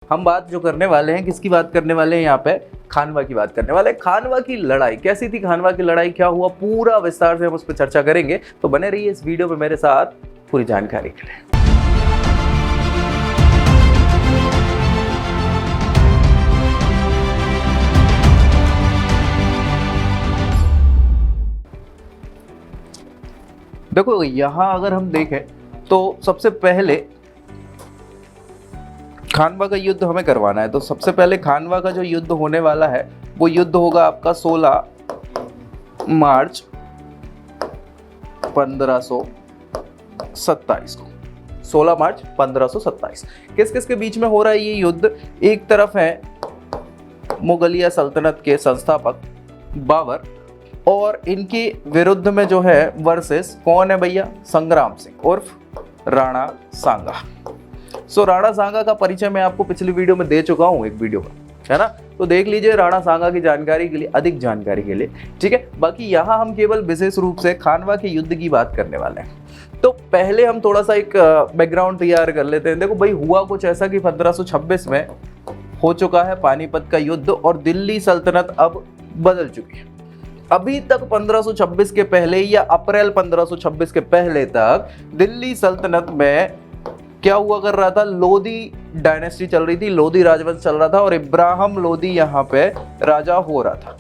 हम बात जो करने वाले हैं, किसकी बात करने वाले हैं यहाँ पे? खानवा की बात करने वाले हैं। खानवा की लड़ाई कैसी थी, खानवा की लड़ाई क्या हुआ, पूरा विस्तार से हम उस पर चर्चा करेंगे। तो बने रहिए इस वीडियो में मेरे साथ पूरी जानकारी के लिए। देखो यहाँ अगर हम देखें तो सबसे पहले खानवा का युद्ध हमें करवाना है। तो सबसे पहले खानवा का जो युद्ध होने वाला है वो युद्ध होगा आपका 16 मार्च 1527 को। 16 मार्च 1527 किस किस के बीच में हो रहा है ये युद्ध? एक तरफ है मुगलिया सल्तनत के संस्थापक बाबर और इनके विरुद्ध में जो है वर्सेस कौन है भैया? संग्राम सिंह उर्फ राणा सांगा। राणा सांगा का परिचय मैं आपको पिछली वीडियो में दे चुका हूं, एक वीडियो में, है ना? तो देख लीजिए राणा सांगा की जानकारी के लिए, अधिक जानकारी के लिए, ठीक है। बाकी यहाँ हम केवल विशेष रूप से खानवा के युद्ध की बात करने वाले हैं। तो पहले हम थोड़ा सा एक बैकग्राउंड तैयार कर लेते हैं। देखो भाई, हुआ कुछ ऐसा कि 1526 में हो चुका है पानीपत का युद्ध और दिल्ली सल्तनत अब बदल चुकी है। अभी तक 1526 के पहले या अप्रैल 1526 के पहले तक दिल्ली सल्तनत में क्या हुआ कर रहा था? लोधी डायनेस्टी चल रही थी, लोधी राजवंश चल रहा था और इब्राहिम लोधी यहाँ पे राजा हो रहा था,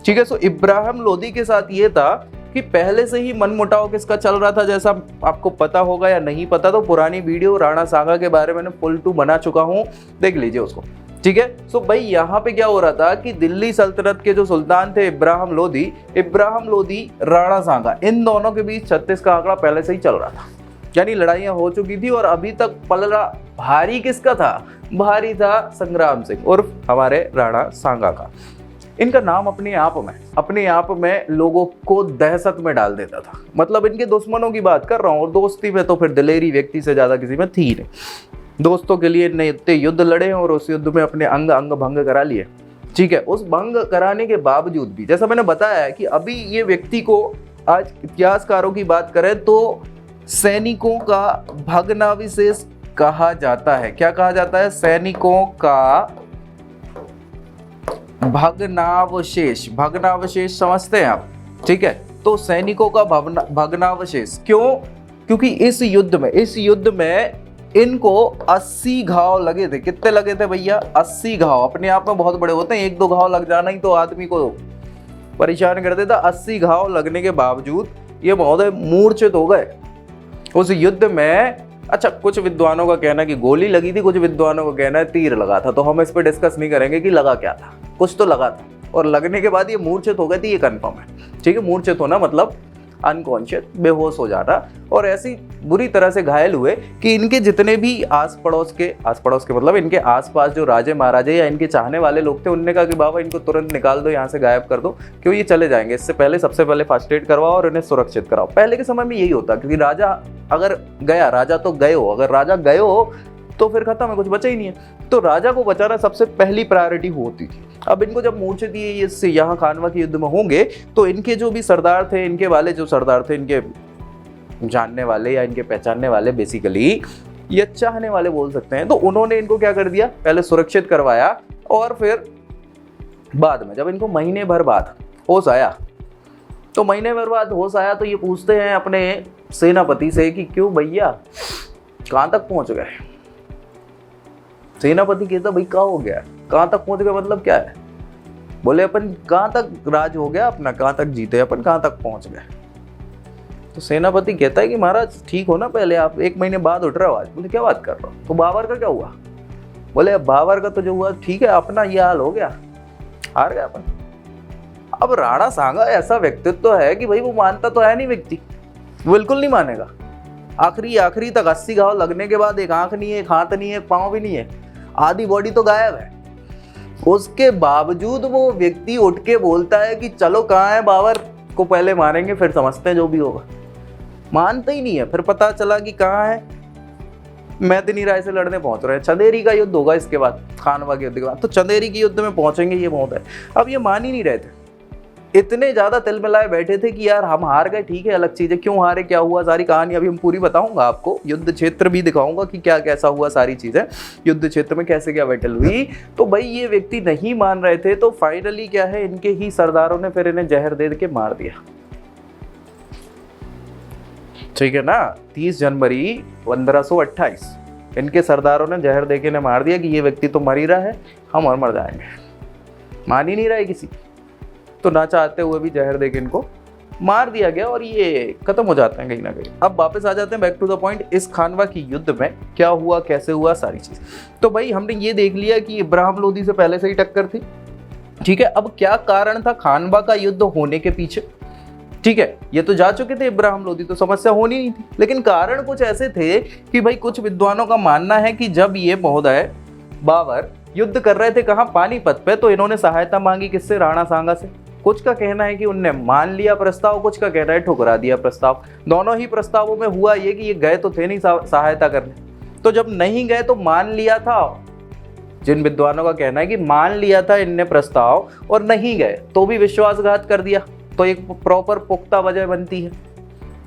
ठीक है। सो इब्राहिम लोधी के साथ ये था कि पहले से ही मनमुटाव किसका चल रहा था, जैसा आपको पता होगा या नहीं पता तो पुरानी वीडियो राणा सांगा के बारे में फुल 2 बना चुका हूँ, देख लीजिए उसको, ठीक है। सो भाई यहाँ पे क्या हो रहा था कि दिल्ली सल्तनत के जो सुल्तान थे इब्राहिम लोधी राणा सांगा, इन दोनों के बीच 36 का आंकड़ा पहले से ही चल रहा था, यानी लड़ाइयां हो चुकी थी। और अभी तक पलड़ा भारी किसका था? भारी था संग्राम सिंह उर्फ हमारे राणा सांगा का। इनका नाम अपने आप में लोगों को दहशत में डाल देता था। मतलब इनके दुश्मनों की बात कर रहा हूँ, और दोस्ती में तो फिर दिलेरी व्यक्ति से ज्यादा किसी में थी ही नहीं। दोस्तों के लिए इतने युद्ध लड़े और उस युद्ध में अपने अंग भंग करा लिए, ठीक है। उस भंग कराने के बावजूद भी, जैसा मैंने बताया है कि अभी ये व्यक्ति को आज इतिहासकारों की बात करें तो सैनिकों का भग्नावशेष कहा जाता है। क्या कहा जाता है? सैनिकों का भग्नावशेष समझते हैं आप, ठीक है। तो सैनिकों का भग्नावशेष क्यों? क्योंकि इस युद्ध में इनको 80 घाव लगे थे। कितने लगे थे भैया? 80 घाव। अपने आप में बहुत बड़े होते हैं, 1-2 घाव लग जाना ही तो आदमी को परेशान कर देता। 80 घाव लगने के बावजूद ये महोदय मूर्छित हो गए उस युद्ध में। अच्छा, कुछ विद्वानों का कहना है कि गोली लगी थी, कुछ विद्वानों का कहना है तीर लगा था। तो हम इस पर डिस्कस नहीं करेंगे कि लगा क्या था, कुछ तो लगा था। और लगने के बाद ये मूर्छित हो गए थे, ये कंफर्म है, ठीक है। मूर्छित होना मतलब अनकॉन्शियस, बेहोश हो जाना, और ऐसी बुरी तरह से घायल हुए कि इनके जितने भी आस पड़ोस के मतलब इनके आसपास जो राजे महाराजे या इनके चाहने वाले लोग थे, उनने कहा कि बाबा इनको तुरंत निकाल दो, यहाँ से गायब कर दो, क्यों ये चले जाएंगे। इससे पहले सबसे पहले फर्स्ट एड करवाओ और इन्हें सुरक्षित कराओ। पहले के समय में यही होता, क्योंकि राजा अगर गया, राजा तो गए हो, अगर राजा गए हो तो फिर खत्म है, कुछ बचा ही नहीं है। तो राजा को बचाना सबसे पहली प्रायोरिटी होती थी। अब इनको जब मूर्छित ये यहाँ खानवा के युद्ध में होंगे तो इनके जो भी सरदार थे, इनके जानने वाले या इनके पहचानने वाले, बेसिकली या चाहने वाले बोल सकते हैं, तो उन्होंने इनको क्या कर दिया? पहले सुरक्षित करवाया और फिर बाद में जब इनको महीने भर बाद होश आया तो ये पूछते हैं अपने सेनापति से कि क्यों भैया, कहाँ तक पहुंच गए? सेनापति कहता भाई क्या हो गया, कहाँ तक पहुंच गए मतलब क्या है? बोले अपन कहाँ तक राज हो गया अपना, कहाँ तक जीते अपन, कहाँ तक पहुंच गए? तो सेनापति कहता है कि महाराज ठीक हो ना, पहले आप 1 महीने बाद उठ रहे हो आज। बोले क्या बात कर रहे हो? तो बाबर का क्या हुआ? बोले बाबर का तो जो हुआ ठीक है, अपना ये हाल हो गया, हार गया अपन। अब राणा सांगा ऐसा व्यक्तित्व है कि भाई वो मानता तो है नहीं, व्यक्ति बिल्कुल नहीं मानेगा। आखिरी तक 80 घाव लगने के बाद एक आंख नहीं है, एक हाथ नहीं है, एक पांव भी नहीं है, आधी बॉडी तो गायब है। उसके बावजूद वो व्यक्ति उठ के बोलता है कि चलो कहाँ है बाबर को पहले मारेंगे, फिर समझते हैं जो भी होगा। मानता ही नहीं है। फिर पता चला कि कहाँ है, मैदिनी राय से लड़ने पहुंच रहे हैं। चंदेरी का युद्ध होगा इसके बाद, खानवा के युद्ध के बाद, तो चंदेरी के युद्ध में पहुंचेंगे ये महोदय। अब ये मान ही नहीं रहे थे, इतने ज्यादा तिलमिलाए बैठे थे कि यार हम हार गए, ठीक है अलग चीज है, क्यों हारे, क्या हुआ, सारी कहानी अभी हम पूरी बताऊंगा आपको, युद्ध क्षेत्र भी दिखाऊंगा कि क्या कैसा हुआ, सारी चीजें युद्ध क्षेत्र में कैसे क्या बैटल हुई। तो भाई ये व्यक्ति नहीं मान रहे थे, तो फाइनली क्या है, इनके ही सरदारों ने फिर इन्हें जहर दे के मार दिया। ठीक है ना, 30 जनवरी 1528 इनके सरदारों ने जहर दे के इन्हें मार दिया कि ये व्यक्ति तो मर ही रहा है, हम और मर जाएंगे। मान ही नहीं रहा है किसी, तो ना चाहते हुए भी जहर देके इनको मार दिया गया और ये खत्म हो जाते हैं कहीं ना कहीं। अब वापस आ जाते हैं बैक टू द पॉइंट, इस खानवा की युद्ध में क्या हुआ, कैसे हुआ, सारी चीज। तो भाई हमने ये देख लिया कि इब्राहिम लोदी से पहले से ही टक्कर थी, ठीक है। अब क्या कारण था खानवा का युद्ध होने के पीछे, ठीक है, ये तो जा चुके थे इब्राहिम लोदी, तो समस्या होनी नहीं थी, लेकिन कारण कुछ ऐसे थे कि भाई कुछ विद्वानों का मानना है कि जब ये महोदय बाबर युद्ध कर रहे थे कहाँ, पानीपत पे, तो इन्होंने सहायता मांगी किससे, राणा सांगा से। कुछ का कहना है कि उनने मान लिया प्रस्ताव, कुछ का कहना है ठुकरा दिया प्रस्ताव। दोनों ही प्रस्तावों में हुआ ये कि ये गए तो थे नहीं सहायता करने, तो जब नहीं गए तो मान लिया था, जिन विद्वानों का कहना है कि मान लिया था इनने प्रस्ताव और नहीं गए तो भी विश्वासघात कर दिया, तो एक प्रॉपर पुख्ता वजह बनती है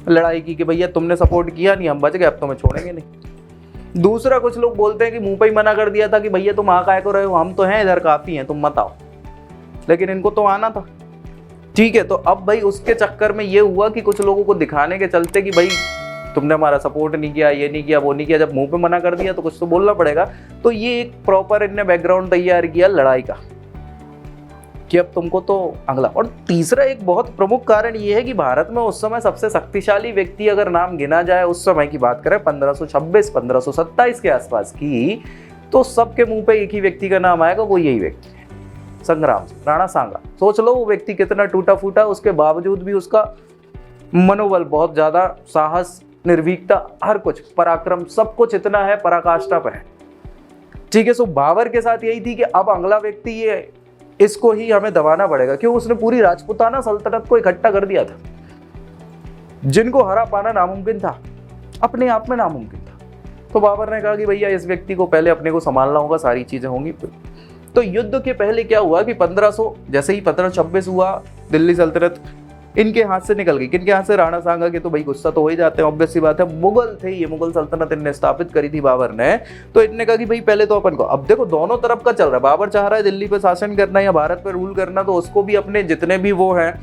लड़ाई की कि भैया तुमने सपोर्ट किया नहीं, हम बच गए, अब तुम्हें छोड़ेंगे नहीं। दूसरा, कुछ लोग बोलते हैं कि मुंह पे ही मना कर दिया था कि भैया तुम आ काय को रहे हो, हम तो हैं इधर, काफी हैं, तुम मत आओ, लेकिन इनको तो आना था, ठीक है। तो अब भाई उसके चक्कर में ये हुआ कि कुछ लोगों को दिखाने के चलते कि भाई तुमने हमारा सपोर्ट नहीं किया, ये नहीं किया, वो नहीं किया, जब मुंह पे मना कर दिया तो कुछ तो बोलना पड़ेगा। तो ये एक प्रॉपर इनने बैकग्राउंड तैयार किया लड़ाई का कि अब तुमको तो अगला। और तीसरा एक बहुत प्रमुख कारण ये है कि भारत में उस समय सबसे शक्तिशाली व्यक्ति अगर नाम गिना जाए, उस समय की बात करें 1526-1527 के आसपास की, तो सबके मुंह पे एक ही व्यक्ति का नाम आएगा, वो यही व्यक्ति है, संग्राम सिंह, राणा सांगा। सोच लो वो व्यक्ति कितना टूटा फूटा, उसके बावजूद भी उसका मनोबल बहुत ज्यादा, साहस, निर्भीकता, हर कुछ, पराक्रम, सब कुछ इतना है, पराकाष्ठा पे है, ठीक है। सो बाबर के साथ यही थी कि अब अगला व्यक्ति ये, इसको ही हमें दबाना पड़ेगा, क्यों, उसने पूरी राजपूताना सल्तनत को इकट्ठा कर दिया था, जिनको हरा पाना नामुमकिन था, अपने आप में नामुमकिन था। तो बाबर ने कहा कि भैया इस व्यक्ति को पहले अपने को संभालना होगा, सारी चीजें होंगी। तो युद्ध के पहले क्या हुआ कि 1500 जैसे ही 1526 हुआ, दिल्ली सल्तनत इनके हाथ से निकल गई। किनके हाथ से, राणा सांगा के। तो भाई गुस्सा तो हो ही जाते हैं, ऑब्वियस सी बात है, मुगल थे ये, मुगल सल्तनत इनने स्थापित करी थी बाबर ने, तो इनने कहा कि भाई पहले तो अपन को, अब देखो दोनों तरफ का चल रहा है, बाबर चाह रहा है दिल्ली पे शासन करना या भारत पे रूल करना, तो उसको भी अपने जितने भी वो हैं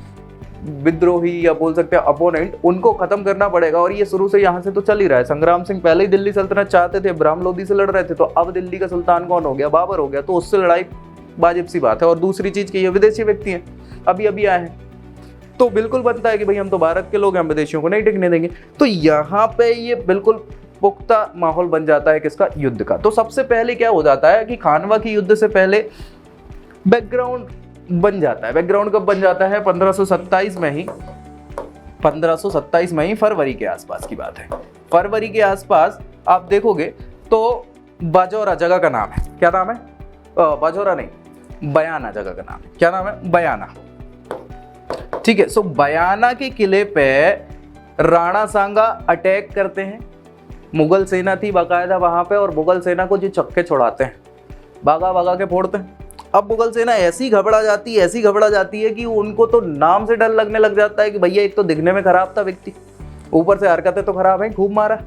विद्रोही या बोल सकते हैं अपोनेंट, उनको खत्म करना पड़ेगा। और ये शुरू से यहाँ से तो चल ही रहा है। संग्राम सिंह पहले ही दिल्ली सल्तनत चाहते थे, इब्राहिम लोदी से लड़ रहे थे, तो अब दिल्ली का सुल्तान कौन हो गया, बाबर हो गया, तो उससे लड़ाई वाजिब सी बात है। और दूसरी चीज की ये विदेशी व्यक्ति हैं, अभी अभी आए हैं, तो बिल्कुल बनता है कि भाई हम तो भारत के लोग हैं, विदेशियों को नहीं टिकने देंगे। तो यहाँ पे ये बिल्कुल पुख्ता माहौल बन जाता है किसका, युद्ध का। तो सबसे पहले क्या हो जाता है कि खानवा की युद्ध से पहले बैकग्राउंड बन जाता है। बैकग्राउंड कब बन जाता है, 1527 में ही, 1527 में ही, फरवरी के आसपास की बात है। फरवरी के आसपास आप देखोगे तो बाजौरा जगह का नाम है, क्या नाम है, बाजौरा नहीं, बयाना जगह का नाम है, क्या नाम है, बयाना, ठीक है। सो बयाना के किले पे राणा सांगा अटैक करते हैं, मुगल सेना थी बाकायदा वहां पे, और मुगल सेना को जो चक्के छुड़ाते हैं, भागा भागा के फोड़ते हैं। अब मुगल सेना ऐसी घबरा जाती है, ऐसी घबरा जाती है कि उनको तो नाम से डर लगने लग जाता है कि भैया एक तो दिखने में खराब था व्यक्ति, ऊपर से हरकतें तो खराब है, खूब मारा।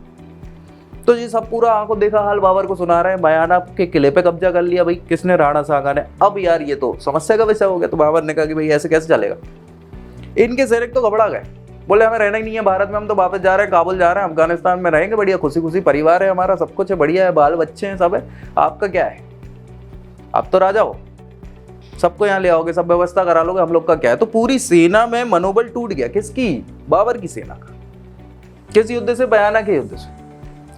तो ये सब पूरा आंखों देखा हाल बाबर को सुना रहे हैं, बयाना के किले पे कब्जा कर लिया भाई किसने, राणा सांगा ने। अब यार ये तो समस्या का विषय हो गया। तो बाबर ने कहा कि भाई ऐसे कैसे चलेगा। इनके सैनिक तो घबरा गए, बोले हमें रहना ही नहीं है भारत में, हम तो वापस जा रहे हैं, काबुल जा रहे हैं, अफगानिस्तान में रहेंगे, बढ़िया खुशी खुशी परिवार है हमारा, सब कुछ है, बढ़िया है, बाल बच्चे हैं, सब है, आपका क्या है, आप तो राजा हो, सबको यहाँ ले आओगे, सब व्यवस्था करा लोगे, हम लोग का क्या है। तो पूरी सेना में मनोबल टूट गया, किसकी, बाबर की सेना का। किस युद्ध से, बयाना के युद्ध से।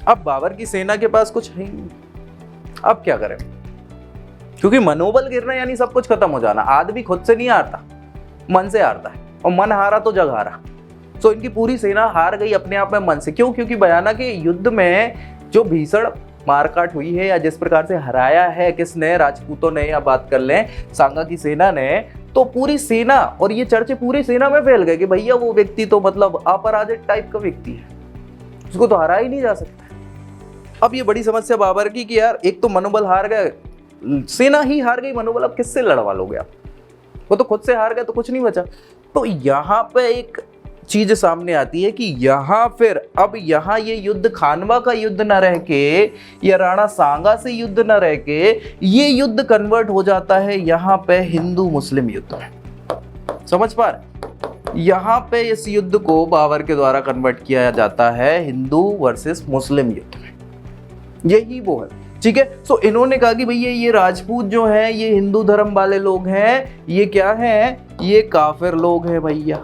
अब बाबर की सेना के पास कुछ है ही नहीं, अब क्या करें, क्योंकि मनोबल गिरना यानी सब कुछ खत्म हो जाना। आदमी खुद से नहीं हारता, मन से हारता है, और मन हारा तो जग हारा। तो इनकी पूरी सेना हार गई अपने आप में मन से। क्यों, क्योंकि बयाना के युद्ध में जो भीषण मारकाट हुई है, या जिस प्रकार से हराया है किसने, राजपूतों ने, या बात कर लें सांगा की सेना ने, तो पूरी सेना, और ये चर्चे पूरी सेना में फैल गए कि भैया वो व्यक्ति तो मतलब अपराजित टाइप का व्यक्ति है, उसको तो हरा ही नहीं जा सकता। अब ये बड़ी समस्या बाबर की कि यार एक तो मनोबल हार गए, सेना ही हार गई, मनोबल अब किससे लड़वा लोगे आप। वो तो खुद से हार गए तो कुछ नहीं बचा। तो यहाँ पे एक चीज सामने आती है कि यहाँ फिर अब यहाँ ये युद्ध खानवा का युद्ध न रह के या राणा सांगा से युद्ध न रह के ये युद्ध कन्वर्ट हो जाता है यहाँ पे हिंदू मुस्लिम युद्ध में। समझ पा रहे? यहाँ पे इस युद्ध को बाबर के द्वारा कन्वर्ट किया जाता है हिंदू वर्सेस मुस्लिम युद्ध में। यही वो है, ठीक है। सो इन्होंने कहा कि भैया ये राजपूत जो है ये हिंदू धर्म वाले लोग हैं, ये क्या है, ये काफिर लोग हैं भैया।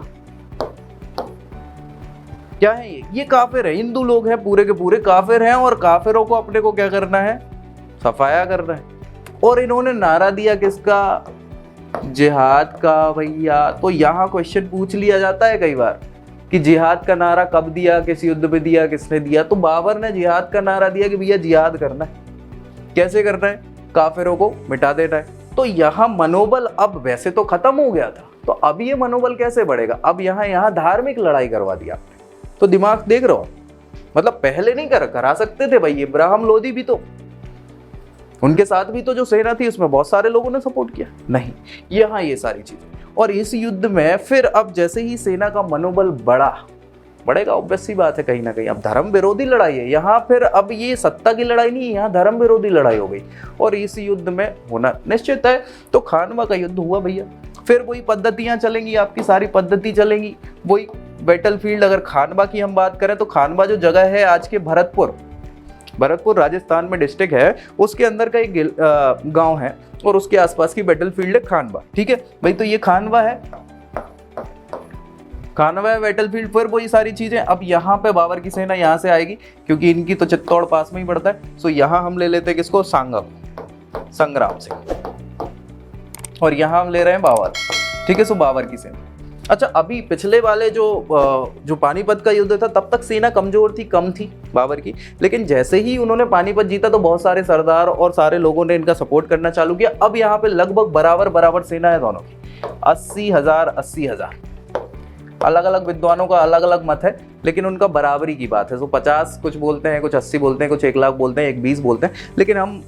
क्या है ये काफिर है, हिंदू लोग हैं, पूरे के पूरे काफिर हैं, और काफिरों को अपने को क्या करना है, सफाया करना है। और इन्होंने नारा दिया किसका, जिहाद का भैया। तो यहाँ क्वेश्चन पूछ लिया जाता है कई बार कि जिहाद का नारा कब दिया, किस युद्ध में दिया, किसने दिया। तो बाबर ने जिहाद का नारा दिया कि भैया जिहाद करना है। कैसे करना है, काफिरों को मिटा देना है। तो यहाँ मनोबल अब वैसे तो खत्म हो गया था, तो अब ये मनोबल कैसे बढ़ेगा, अब यहाँ धार्मिक लड़ाई करवा दिया। तो दिमाग देख रहे हो, मतलब पहले नहीं करा सकते थे भाई। इब्राहिम लोदी भी तो, उनके साथ भी तो जो सेना थी उसमें बहुत सारे लोगों ने सपोर्ट किया, नहीं यहाँ ये सारी चीजें। और इस युद्ध में फिर अब जैसे ही सेना का मनोबल बढ़ेगा, ऑब्वियस सी बात है, कहीं ना कहीं अब धर्म विरोधी लड़ाई है यहाँ। फिर अब ये सत्ता की लड़ाई नहीं है, यहाँ धर्म विरोधी लड़ाई हो गई, और इस युद्ध में होना निश्चित है। तो खानवा का युद्ध हुआ भैया। फिर वही पद्धतियां चलेंगी, आपकी सारी पद्धति चलेंगी, वही बैटलफील्ड। अगर खानवा की हम बात करें तो खानवा जो जगह है आज के भरतपुर राजस्थान में डिस्ट्रिक्ट है, उसके अंदर का एक गांव है, और उसके आसपास की बैटलफील्ड है खानवा, ठीक है भाई। तो ये खानवा है बैटलफील्ड। फिर वही सारी चीजें, अब यहाँ पे बाबर की सेना यहाँ से आएगी, क्योंकि इनकी तो चित्तौड़ पास में ही पड़ता है। सो यहाँ हम ले लेते हैं किसको, सांगा, संग्राम सिंह, और यहाँ हम ले रहे हैं बाबर, ठीक है। सो बाबर की सेना। अच्छा, अभी पिछले वाले जो पानीपत का युद्ध था, तब तक सेना कमजोर थी, कम थी बाबर की। लेकिन जैसे ही उन्होंने पानीपत जीता तो बहुत सारे सरदार और सारे लोगों ने इनका सपोर्ट करना चालू किया। अब यहाँ पे लगभग बराबर सेना है दोनों की, 80,000। अलग अलग विद्वानों का अलग अलग मत है, लेकिन उनका बराबरी की बात है। तो 50 कुछ बोलते हैं, कुछ 80 बोलते हैं, कुछ 1 लाख बोलते हैं, 120 बोलते हैं। लेकिन हम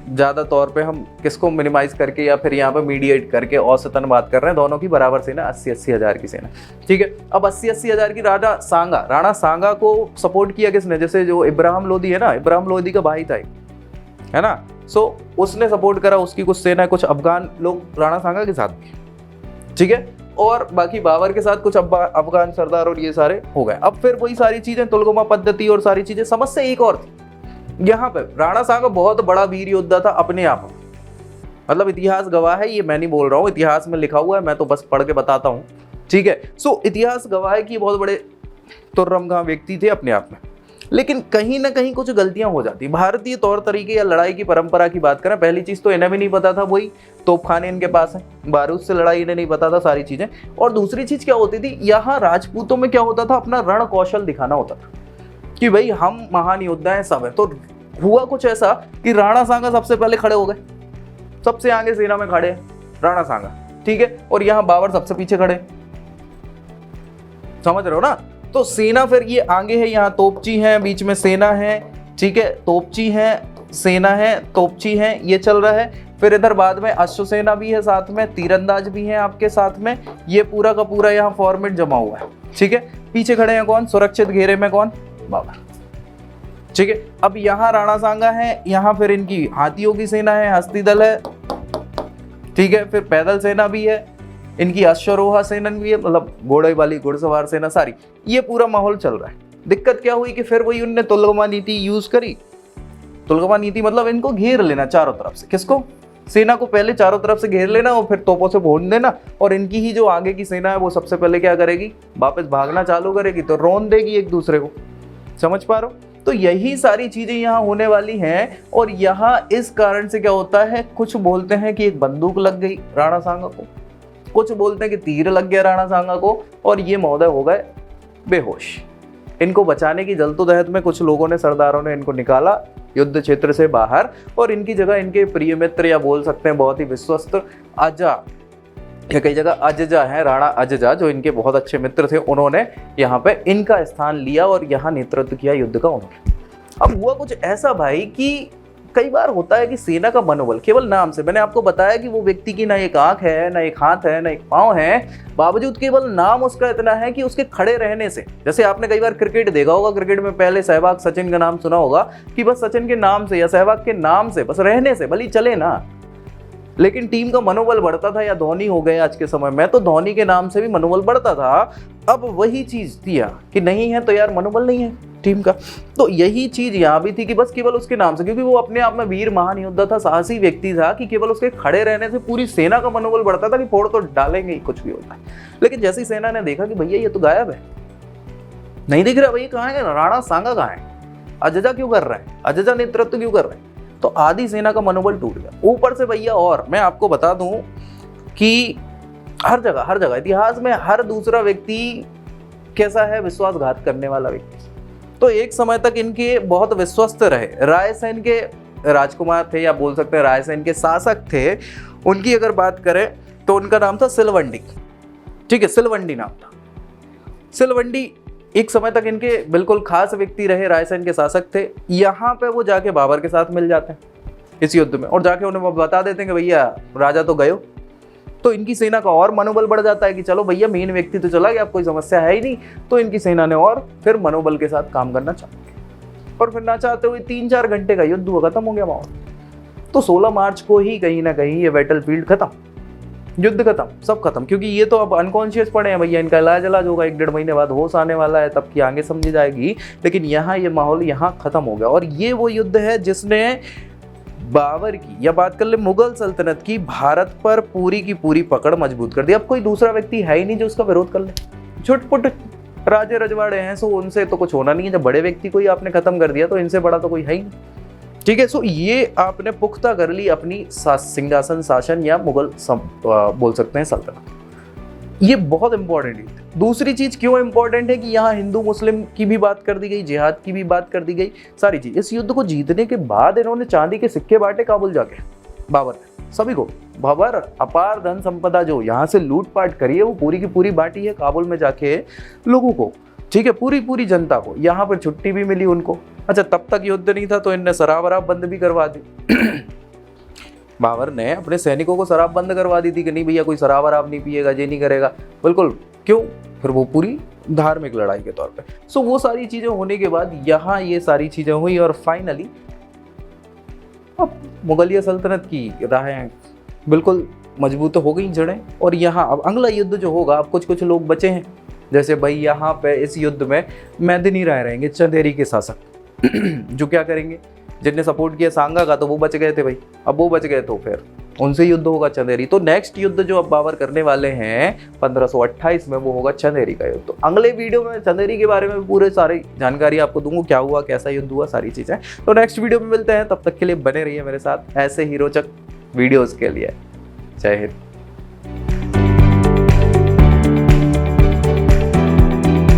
ज़्यादा तौर पे हम किसको मिनिमाइज करके या फिर यहाँ पे मीडिएट करके औसतन बात कर रहे हैं, दोनों की बराबर सेना 80-80 हज़ार की सेना, ठीक है। अब 80-80 हज़ार की राणा सांगा को सपोर्ट किया किसने, जैसे जो इब्राहिम लोदी है ना, इब्राहिम लोदी का भाई था, है ना। सो उसने सपोर्ट करा, उसकी कुछ सेना, कुछ अफगान लोग राणा सांगा के साथ भी, ठीक है। और बाकी बाबर के साथ कुछ अफगान सरदार, और ये सारे हो गए। अब फिर वही सारी चीजें, तुलगमा पद्धति और सारी चीजें। समस्या एक और थी यहाँ पे, राणा सांगा बहुत बड़ा वीर योद्धा था अपने आप में, मतलब इतिहास गवाह है, ये मैं नहीं बोल रहा हूँ, इतिहास में लिखा हुआ है, मैं तो बस पढ़ के बताता हूँ, ठीक है। सो इतिहास गवाह है कि बहुत बड़े तुर्रमगां व्यक्ति थे अपने आप में। लेकिन कहीं ना कहीं कुछ गलतियां हो जाती। भारतीय तौर तरीके या लड़ाई की परंपरा की बात करें, पहली चीज तो इन्हें भी नहीं पता था, वही तोपखाने इनके पास है, बारूद से लड़ाई इन्हें नहीं पता था, सारी चीजें। और दूसरी चीज क्या होती थी, यहाँ राजपूतों में क्या होता था, अपना रण कौशल दिखाना होता था कि भाई हम महान योद्धा हैं, सब है। तो हुआ कुछ ऐसा कि राणा सांगा सबसे पहले खड़े हो गए, सबसे आगे सेना में खड़े राणा सांगा, ठीक है। और यहाँ बाबर सबसे पीछे खड़े, समझ रहे हो ना। तो सेना फिर ये आगे है, यहाँ तोपची है, बीच में सेना है, ठीक है। तोपची है, सेना है, तोपची है, ये चल रहा है। फिर इधर बाद में अश्वसेना भी है साथ में, तीरंदाज भी हैं आपके साथ में। ये पूरा का पूरा यहाँ फॉर्मेट जमा हुआ है, ठीक है। पीछे खड़े हैं कौन, सुरक्षित घेरे में कौन, बाबर, ठीक है। अब यहाँ राणा सांगा है, यहाँ फिर इनकी हाथियों की सेना है, हस्ती दल है, ठीक है। फिर पैदल सेना भी है, इनकी अश्वरोहा सेना भी है, मतलब घोड़े वाली घुड़सवार सेना, सारी। ये पूरा माहौल चल रहा है। दिक्कत क्या हुई कि फिर वही उनने तुलगमा नीति यूज करी। तुलगमा नीति मतलब इनको घेर लेना चारों तरफ से, किसको, सेना को पहले चारों तरफ से घेर लेना और फिर तोपों से भून देना। और इनकी ही जो आगे की सेना है वो सबसे पहले क्या करेगी, वापस भागना चालू करेगी, तो रौन देगी एक दूसरे को। समझ पा रहे हो। तो यही सारी चीजें यहाँ होने वाली हैं। और यहाँ इस कारण से क्या होता है, कुछ बोलते हैं कि एक बंदूक लग गई राणा सांगा को, कुछ बोलते हैं कि तीर लग गया राणा सांगा को, और ये महोदय हो गए बेहोश। इनको बचाने की जल्दोदहद में कुछ लोगों ने, सरदारों ने इनको निकाला युद्ध क्षेत्र से बाहर, और इनकी जगह इनके प्रिय मित्र, या बोल सकते हैं बहुत ही विश्वस्त अजा, या कई जगह अजजा है, राणा अजजा, जो इनके बहुत अच्छे मित्र थे, उन्होंने यहाँ पे इनका स्थान लिया और यहाँ नेतृत्व किया युद्ध का उन्होंने। अब हुआ कुछ ऐसा भाई कि कई बार होता है कि सेना का मनोबल केवल नाम से, मैंने आपको बताया कि वो व्यक्ति की ना एक आंख है, ना एक हाथ है, ना एक पांव है, बावजूद केवल नाम उसका इतना है कि उसके खड़े रहने से, जैसे आपने कई बार क्रिकेट देखा होगा, क्रिकेट में पहले सहवाग सचिन का नाम सुना होगा कि बस सचिन के नाम से या सहवाग के नाम से, बस रहने से भले चले ना, लेकिन टीम का मनोबल बढ़ता था। या धोनी हो गए आज के समय में, तो धोनी के नाम से भी मनोबल बढ़ता था। अब वही चीज दिया कि नहीं है तो यार मनोबल नहीं है टीम का। तो यही चीज यहाँ भी थी कि बस केवल उसके नाम से, क्योंकि वो अपने आप में वीर महान योद्धा था, साहसी व्यक्ति था, कि केवल उसके खड़े रहने से पूरी सेना का मनोबल बढ़ता था कि फोड़ तो डालेंगे ही, कुछ भी होता है। लेकिन जैसे ही सेना ने देखा कि भैया ये तो गायब है, नहीं दिख रहा भैया, कहाँ है राणा सांगा, कहाँ है, अजजा क्यों कर रहा है, अजजा नेतृत्व क्यों कर रहे हैं, तो आधी सेना का मनोबल टूट गया। ऊपर से भैया, और मैं आपको बता दूं कि हर जगह इतिहास में हर दूसरा व्यक्ति कैसा है, विश्वासघात करने वाला व्यक्ति। तो एक समय तक इनके बहुत विश्वस्त रहे, रायसेन के राजकुमार थे, या बोल सकते हैं रायसेन के शासक थे। उनकी अगर बात करें तो उनका नाम था सिलवंडी, ठीक है, सिलवंडी नाम था। सिलवंडी एक समय तक इनके बिल्कुल खास व्यक्ति रहे, रायसेन के शासक थे। यहाँ पे वो जाके बाबर के साथ मिल जाते हैं इस युद्ध में, और जाके उन्हें बता देते हैं कि भैया राजा तो गयो। तो इनकी सेना का और मनोबल बढ़ जाता है कि चलो भैया मेन व्यक्ति तो चला गया, अब कोई समस्या है ही नहीं। तो इनकी सेना ने और फिर मनोबल के साथ काम करना चाहा, और फिर ना चाहते हुए 3-4 घंटे का युद्ध हुआ, खत्म हो गया माहौल। तो 16 मार्च को ही कहीं ना कहीं ये बैटलफील्ड खत्म, युद्ध खत्म, सब खत्म, क्योंकि ये तो अब अनकॉन्शियस पड़े हैं भैया, इनका इलाज होगा, 1-1.5 महीने बाद होश आने वाला है, तब की आगे समझी जाएगी। लेकिन यहाँ ये माहौल यहाँ खत्म हो गया। और ये वो युद्ध है जिसने बाबर की, या बात कर ले मुगल सल्तनत की, भारत पर पूरी की पूरी पकड़ मजबूत कर दी। अब कोई दूसरा व्यक्ति है ही नहीं जो उसका विरोध कर ले। छुटपुट राजे रजवाड़े हैं, सो उनसे तो कुछ होना नहीं है। जब बड़े व्यक्ति को ही आपने खत्म कर दिया तो इनसे बड़ा तो कोई है ही नहीं, ठीक है। सो ये आपने पुख्ता कर ली अपनी सिंहासन शासन, या मुगल बोल सकते हैं सल्तनत। ये बहुत इंपॉर्टेंट है। दूसरी चीज क्यों इंपॉर्टेंट है कि यहाँ हिंदू मुस्लिम की भी बात कर दी गई, जिहाद की भी बात कर दी गई, सारी चीज। इस युद्ध को जीतने के बाद इन्होंने चांदी के सिक्के बांटे काबुल जाके, बाबर ने सभी को। बाबर अपार धन संपदा जो यहाँ से लूटपाट करी है वो पूरी की पूरी बांटी है काबुल में जाके लोगों को, ठीक है, पूरी जनता को। यहाँ पर छुट्टी भी मिली उनको। अच्छा, तब तक युद्ध नहीं था तो इनने शराब वराब बंद भी करवा दी। बाबर ने अपने सैनिकों को शराब बंद करवा दी थी कि नहीं भैया कोई शराब वराब नहीं पिएगा, ये नहीं करेगा, बिल्कुल। क्यों? फिर वो पूरी धार्मिक लड़ाई के तौर पे। सो वो सारी चीजें होने के बाद यहाँ ये सारी चीजें हुई, और फाइनली अब मुगलिया सल्तनत की राहें बिल्कुल मजबूत हो गई जड़ें। और यहाँ अब अगला युद्ध जो होगा, अब कुछ लोग बचे हैं, जैसे भाई यहाँ पे इस युद्ध में मेदिनी राय रहेंगे, चंदेरी के शासक, जो क्या करेंगे, जिनने सपोर्ट किया सांगा का तो वो बच गए थे भाई, अब वो बच गए तो फिर उनसे युद्ध होगा चंदेरी। तो नेक्स्ट युद्ध जो अब बाबर करने वाले हैं 1528 में, वो होगा चंदेरी का युद्ध। तो अगले वीडियो में चंदेरी के बारे में पूरे सारी जानकारी आपको दूंगा, क्या हुआ, कैसा युद्ध हुआ, सारी चीजें। तो नेक्स्ट वीडियो में मिलते हैं, तब तक के लिए बने रहिए मेरे साथ ऐसे ही रोचक वीडियोस के लिए। जय हिंद।